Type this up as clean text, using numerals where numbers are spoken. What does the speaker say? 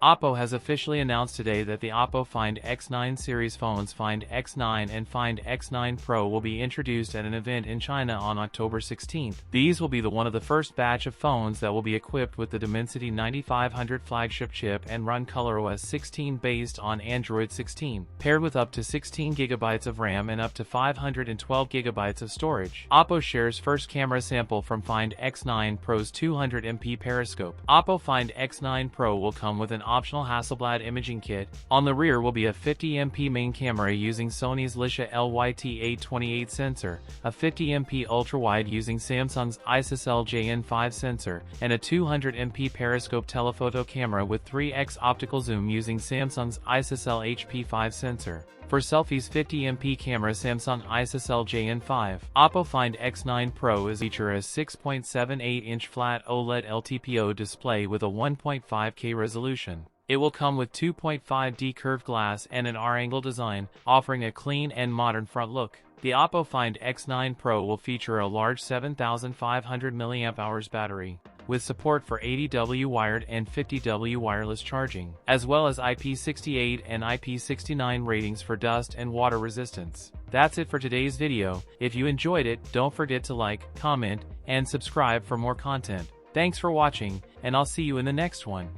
Oppo has officially announced today that the Oppo Find X9 series phones Find X9 and Find X9 Pro will be introduced at an event in China on October 16th. These will be one of the first batch of phones that will be equipped with the Dimensity 9500 flagship chip and run ColorOS 16 based on Android 16, paired with up to 16GB of RAM and up to 512GB of storage. Oppo shares first camera sample from Find X9 Pro's 200MP periscope. Oppo Find X9 Pro will come with an optional Hasselblad imaging kit. On the rear will be a 50MP main camera using Sony's Leica LYT828 sensor, a 50MP ultrawide using Samsung's ISOCELL JN5 sensor, and a 200MP periscope telephoto camera with 3x optical zoom using Samsung's ISOCELL HP5 sensor. For selfies, 50MP camera Samsung ISOCELL JN5. Oppo Find X9 Pro is feature a 6.78-inch flat OLED LTPO display with a 1.5K resolution. It will come with 2.5D curved glass and an R-angle design, offering a clean and modern front look. The Oppo Find X9 Pro will feature a large 7,500 mAh battery, with support for 80W wired and 50W wireless charging, as well as IP68 and IP69 ratings for dust and water resistance. That's it for today's video. If you enjoyed it, don't forget to like, comment, and subscribe for more content. Thanks for watching, and I'll see you in the next one.